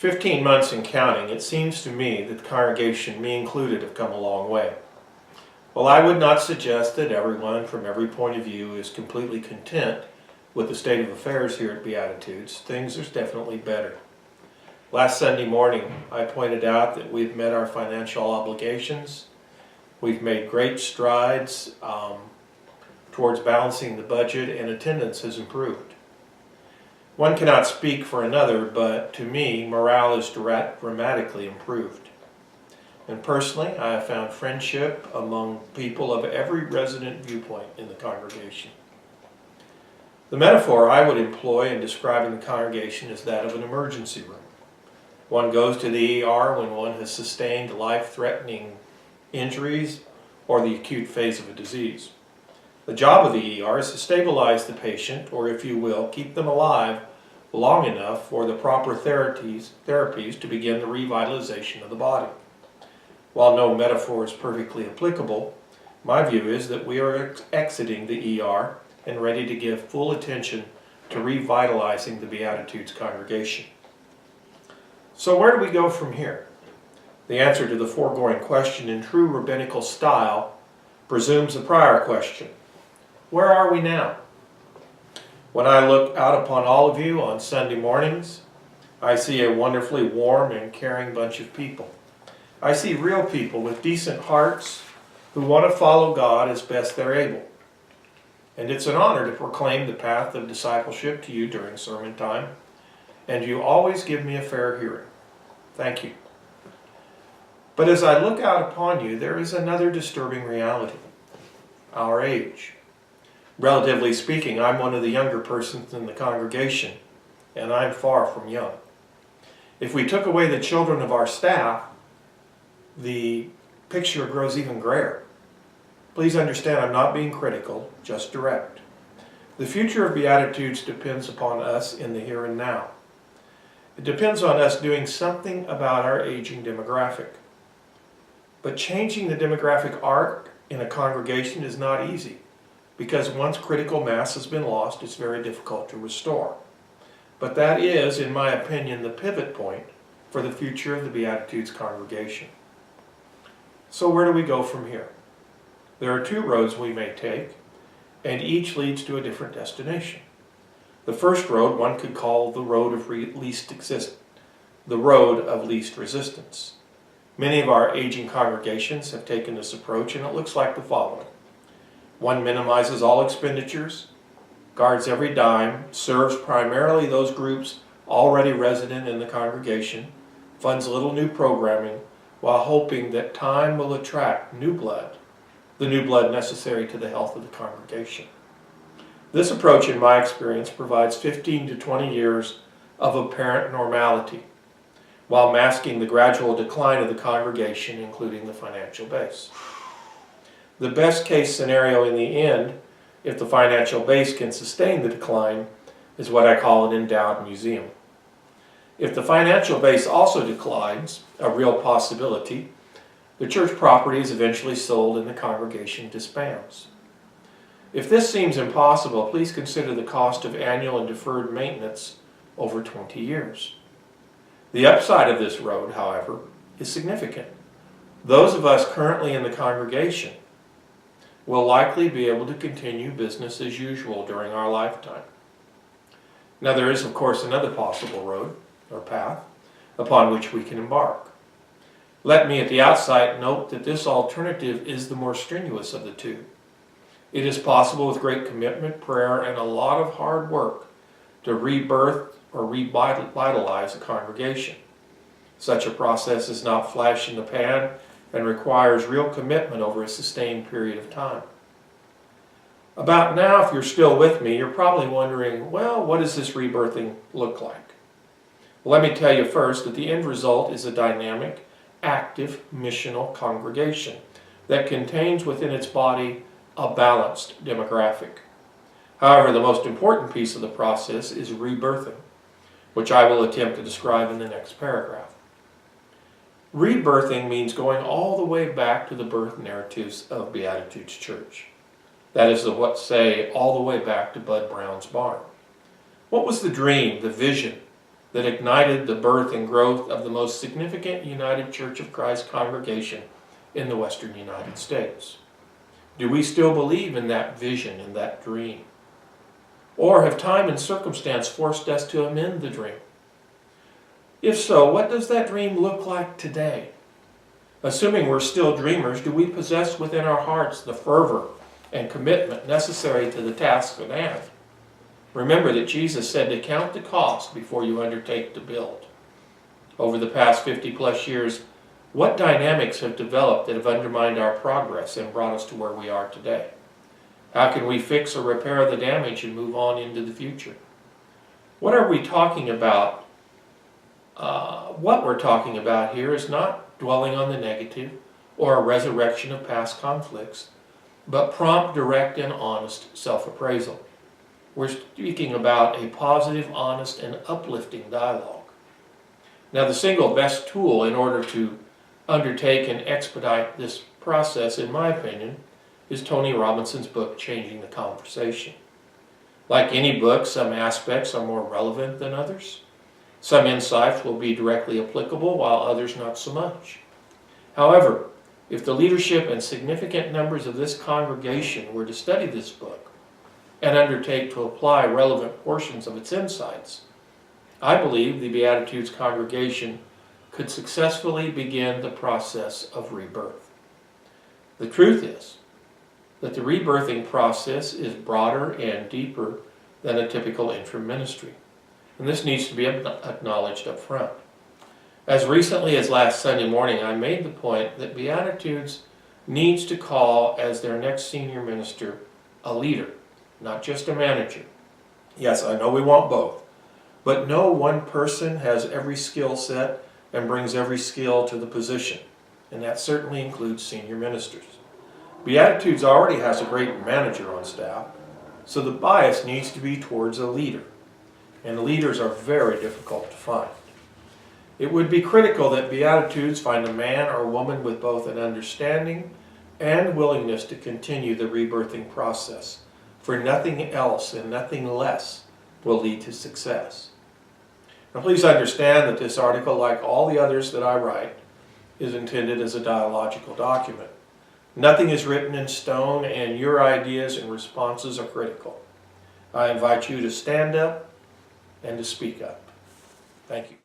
15 months and counting, it seems to me that the congregation, me included, have come a long way. While I would not suggest that everyone from every point of view is completely content with the state of affairs here at Beatitudes, things are definitely better. Last Sunday morning, I pointed out that we've met our financial obligations. We've made great strides towards balancing the budget, and attendance has improved. One cannot speak for another, but to me, morale is dramatically improved. And personally, I have found friendship among people of every resident viewpoint in the congregation. The metaphor I would employ in describing the congregation is that of an emergency room. One goes to the ER when one has sustained life-threatening injuries or the acute phase of a disease. The job of the ER is to stabilize the patient, or if you will, keep them alive long enough for the proper therapies to begin the revitalization of the body. While no metaphor is perfectly applicable, my view is that we are exiting the ER and ready to give full attention to revitalizing the Beatitudes congregation. So where do we go from here? The answer to the foregoing question in true rabbinical style presumes the prior question. Where are we now? When I look out upon all of you on Sunday mornings, I see a wonderfully warm and caring bunch of people. I see real people with decent hearts who want to follow God as best they're able. And it's an honor to proclaim the path of discipleship to you during sermon time, and you always give me a fair hearing. Thank you. But as I look out upon you, there is another disturbing reality: our age. Relatively speaking, I'm one of the younger persons in the congregation, and I'm far from young. If we took away the children of our staff, the picture grows even grayer. Please understand, I'm not being critical, just direct. The future of Beatitudes depends upon us in the here and now. It depends on us doing something about our aging demographic. But changing the demographic arc in a congregation is not easy, because once critical mass has been lost, it's very difficult to restore. But that is, in my opinion, the pivot point for the future of the Beatitudes congregation. So where do we go from here? There are two roads we may take, and each leads to a different destination. The first road one could call the road of least resistance. Many of our aging congregations have taken this approach, and it looks like the following. One minimizes all expenditures, guards every dime, serves primarily those groups already resident in the congregation, funds little new programming, while hoping that time will attract new blood, the new blood necessary to the health of the congregation. This approach, in my experience, provides 15 to 20 years of apparent normality, while masking the gradual decline of the congregation, including the financial base. The best case scenario in the end, if the financial base can sustain the decline, is what I call an endowed museum. If the financial base also declines, a real possibility, the church property is eventually sold and the congregation disbands. If this seems impossible, please consider the cost of annual and deferred maintenance over 20 years. The upside of this road, however, is significant. Those of us currently in the congregation will likely be able to continue business as usual during our lifetime. Now there is, of course, another possible road, or path, upon which we can embark. Let me at the outset note that this alternative is the more strenuous of the two. It is possible with great commitment, prayer, and a lot of hard work to rebirth or revitalize a congregation. Such a process is not flash in the pan and requires real commitment over a sustained period of time. About now, if you're still with me, you're probably wondering, well, what does this rebirthing look like? Well, let me tell you first that the end result is a dynamic, active, missional congregation that contains within its body a balanced demographic. However, the most important piece of the process is rebirthing, which I will attempt to describe in the next paragraph. Rebirthing means going all the way back to the birth narratives of Beatitudes Church. That is all the way back to Bud Brown's barn. What was the dream, the vision, that ignited the birth and growth of the most significant United Church of Christ congregation in the western United States? Do we still believe in that vision and that dream? Or have time and circumstance forced us to amend the dream? If so, what does that dream look like today? Assuming we're still dreamers, do we possess within our hearts the fervor and commitment necessary to the task at hand? Remember that Jesus said to count the cost before you undertake to build. Over the past 50 plus years, what dynamics have developed that have undermined our progress and brought us to where we are today? How can we fix or repair the damage and move on into the future? What are we talking about? What we're talking about here is not dwelling on the negative or a resurrection of past conflicts, but prompt, direct, and honest self-appraisal. We're speaking about a positive, honest, and uplifting dialogue. Now, the single best tool in order to undertake and expedite this process, in my opinion, is Tony Robinson's book, Changing the Conversation. Like any book, some aspects are more relevant than others. Some insights will be directly applicable, while others not so much. However, if the leadership and significant numbers of this congregation were to study this book and undertake to apply relevant portions of its insights, I believe the Beatitudes congregation could successfully begin the process of rebirth. The truth is that the rebirthing process is broader and deeper than a typical interim ministry, and this needs to be acknowledged up front. As recently as last Sunday morning, I made the point that Beatitudes needs to call as their next senior minister a leader, not just a manager. Yes, I know we want both, but no one person has every skill set and brings every skill to the position, and that certainly includes senior ministers. Beatitudes already has a great manager on staff, so the bias needs to be towards a leader, and leaders are very difficult to find. It would be critical that Beatitudes find a man or woman with both an understanding and willingness to continue the rebirthing process, for nothing else and nothing less will lead to success. Now, please understand that this article, like all the others that I write, is intended as a dialogical document. Nothing is written in stone, and your ideas and responses are critical. I invite you to stand up and to speak up. Thank you.